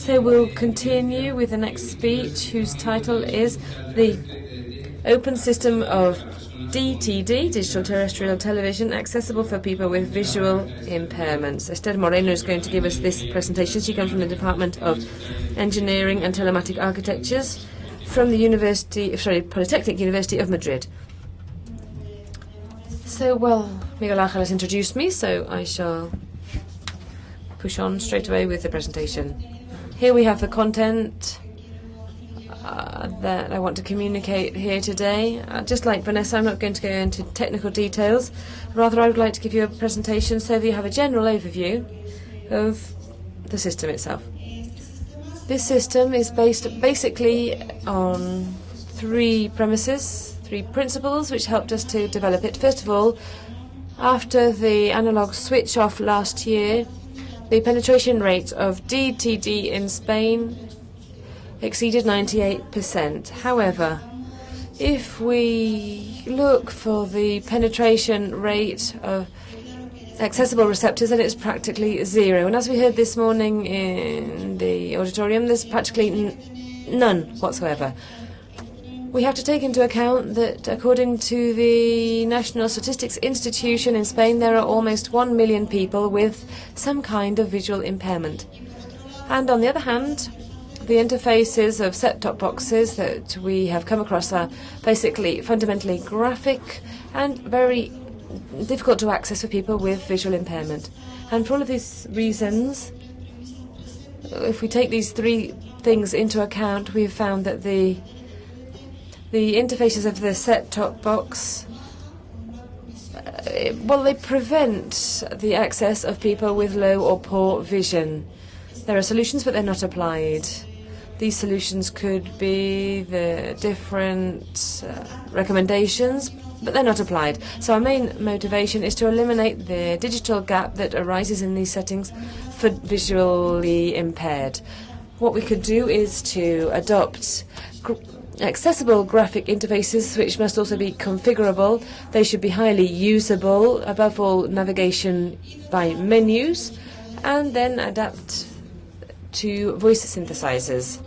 So we'll continue with the next speech, whose title is The Open System of DTD, Digital Terrestrial Television, Accessible for People with Visual Impairments. Esther Moreno is going to give us this presentation. She comes from the Department of Engineering and Telematic Architectures from the Polytechnic University of Madrid. So, well, Miguel Ángel has introduced me, so I shall push on straight away with the presentation. Here we have the content that I want to communicate here today. Just like Vanessa, I'm not going to go into technical details. Rather, I would like to give you a presentation so that you have a general overview of the system itself. This system is based basically on three principles which helped us to develop it. First of all, after the analog switch off last year, the penetration rate of DTD in Spain exceeded 98%. However, if we look for the penetration rate of accessible receptors, then it's practically zero. And as we heard this morning in the auditorium, there's practically none whatsoever. We have to take into account that according to the National Statistics Institution in Spain, there are almost 1 million people with some kind of visual impairment. And on the other hand, the interfaces of set-top boxes that we have come across are basically fundamentally graphic and very difficult to access for people with visual impairment. And for all of these reasons, if we take these three things into account, we've found that the interfaces of the set-top box, they prevent the access of people with low or poor vision. There are solutions, but they're not applied. These solutions could be the different recommendations, but they're not applied. So our main motivation is to eliminate the digital gap that arises in these settings for visually impaired. What we could do is to adopt accessible graphic interfaces, which must also be configurable. They should be highly usable, above all navigation by menus, and then adapt to voice synthesizers.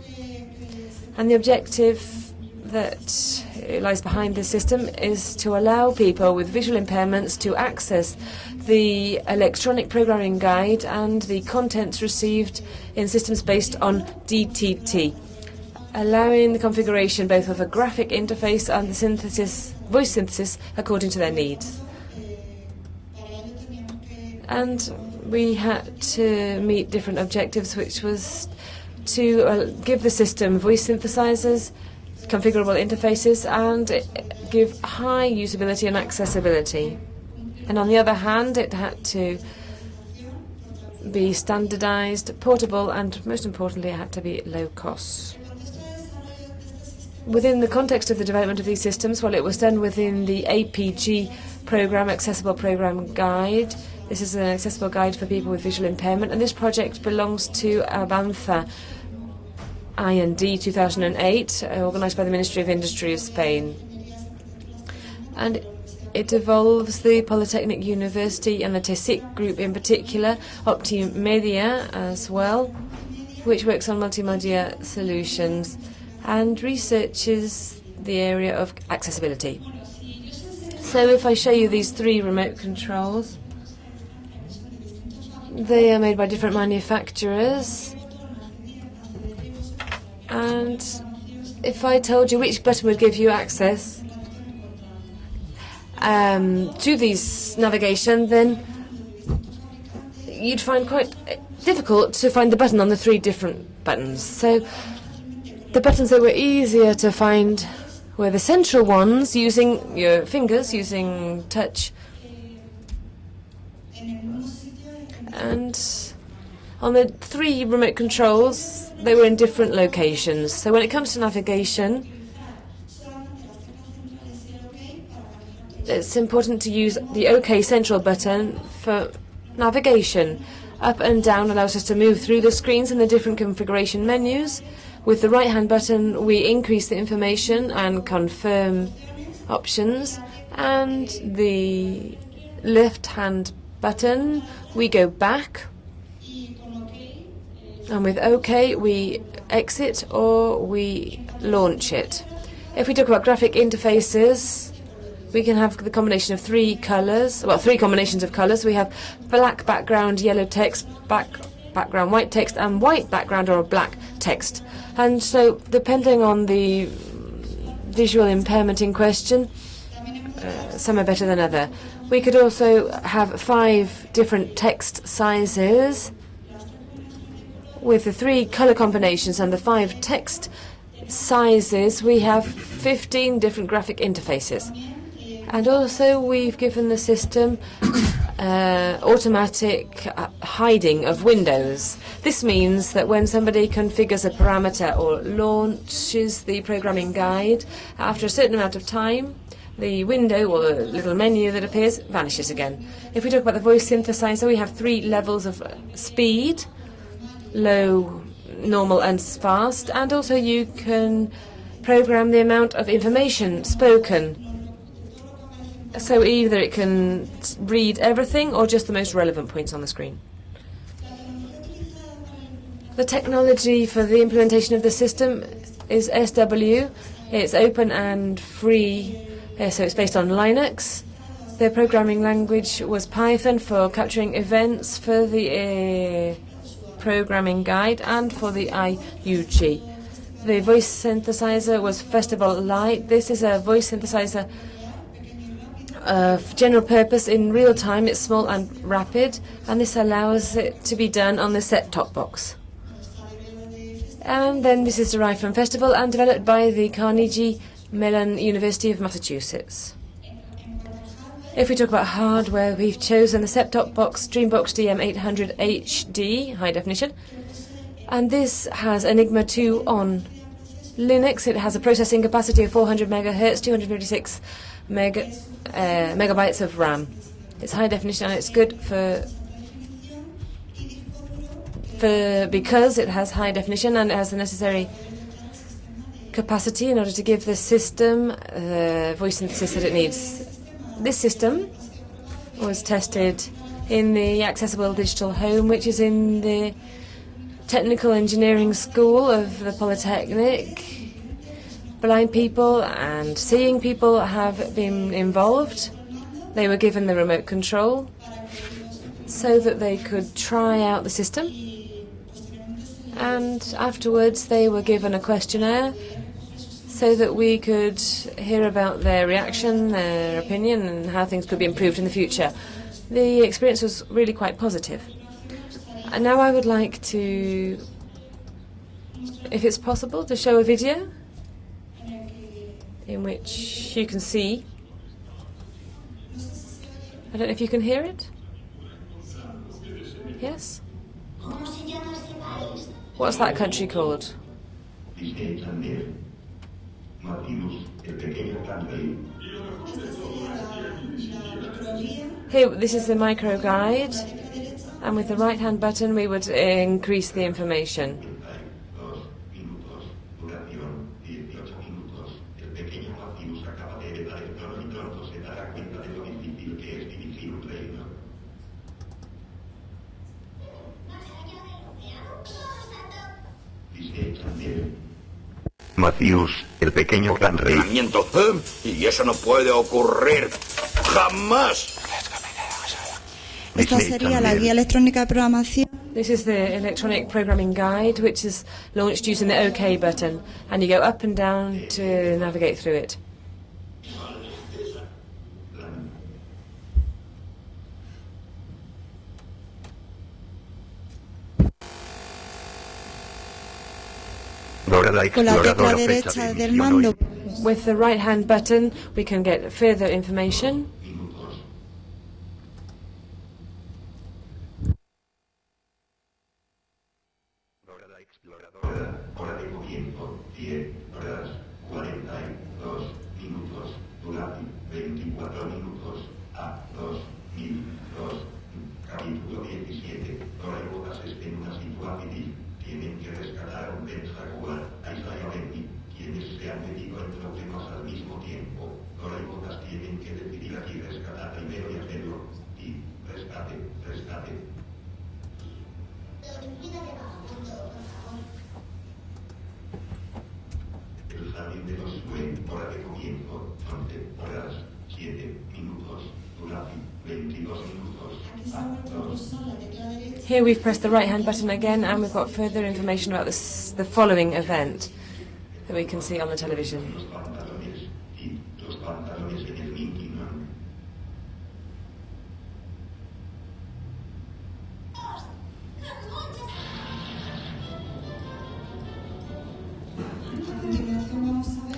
And the objective that lies behind this system is to allow people with visual impairments to access the electronic programming guide and the contents received in systems based on DTT, allowing the configuration both of a graphic interface and the voice synthesis according to their needs. And we had to meet different objectives, which was to give the system voice synthesizers, configurable interfaces, and give high usability and accessibility. And on the other hand, it had to be standardized, portable, and most importantly, it had to be low cost. Within the context of the development of these systems, it was done within the APG program, Accessible Program Guide. This is an accessible guide for people with visual impairment, and this project belongs to Avanza IND 2008, organized by the Ministry of Industry of Spain. And it involves the Polytechnic University and the TESIC group in particular, Optimedia as well, which works on multimedia solutions and researches the area of accessibility. So if I show you these three remote controls, they are made by different manufacturers. And if I told you which button would give you access to these navigation, then you'd find quite difficult to find the button on the three different buttons. So the buttons that were easier to find were the central ones, using your fingers, using touch. And on the three remote controls, they were in different locations. So when it comes to navigation, it's important to use the OK central button for navigation. Up and down allows us to move through the screens in the different configuration menus. With the right-hand button, we increase the information and confirm options. And the left-hand button, we go back And with OK, we exit or we launch it. If we talk about graphic interfaces, we can have the combination of three combinations of colors. We have black background, yellow text, background, white text, and white background or black text. And so, depending on the visual impairment in question, some are better than other. We could also have 5 different text sizes. With the 3 color combinations and the 5 text sizes, we have 15 different graphic interfaces. And also, we've given the system automatic hiding of windows. This means that when somebody configures a parameter or launches the programming guide, after a certain amount of time, the window or the little menu that appears vanishes again. If we talk about the voice synthesizer, we have 3 levels of speed: low, normal, and fast. And also, you can program the amount of information spoken. So either it can read everything or just the most relevant points on the screen. The technology for the implementation of the system is SW. It's open and free, so it's based on Linux. The programming language was Python for capturing events for the programming guide and for the IUG. The voice synthesizer was Festival Lite. This is a voice synthesizer of general purpose in real time. It's small and rapid, and this allows it to be done on the set-top box. And then this is derived from Festival and developed by the Carnegie Mellon University of Massachusetts. If we talk about hardware, we've chosen the set-top box Dreambox DM800 HD, high definition, and this has Enigma 2 on Linux. It has a processing capacity of 400 megahertz, 256 megabytes of RAM. It's high definition and it's good because it has high definition and it has the necessary capacity in order to give the system the voice synthesis that it needs. This system was tested in the Accessible Digital Home, which is in the Technical Engineering School of the Polytechnic. Blind people and seeing people have been involved. They were given the remote control so that they could try out the system. And afterwards they were given a questionnaire so that we could hear about their reaction, their opinion, and how things could be improved in the future. The experience was really quite positive. And now I would like to, if it's possible, to show a video in which you can see. I don't know if you can hear it. Yes? What's that country called? Here, this is the micro guide, and with the right-hand button we would increase the information. Matthews, el pequeño gran rey. Y eso no puede ocurrir jamás. Esta sería la guía electrónica de programación. This is the electronic programming guide, which is launched using the OK button, and you go up and down to navigate through it. Con la tecla derecha del mando. With the right-hand button, we can get further information. Tienen que rescatar un pentacular a Israel y quienes se han metido en problemas al mismo tiempo. Ahora y botas tienen que decidir aquí rescatar primero y hacerlo. Y rescate. El jardín de los Swain, hora de comienzo, 11 horas, 7 minutos, duración, 22 minutos. Here we've pressed the right hand button again, and we've got further information about the following event that we can see on the television. Los pantalones y los pantalones.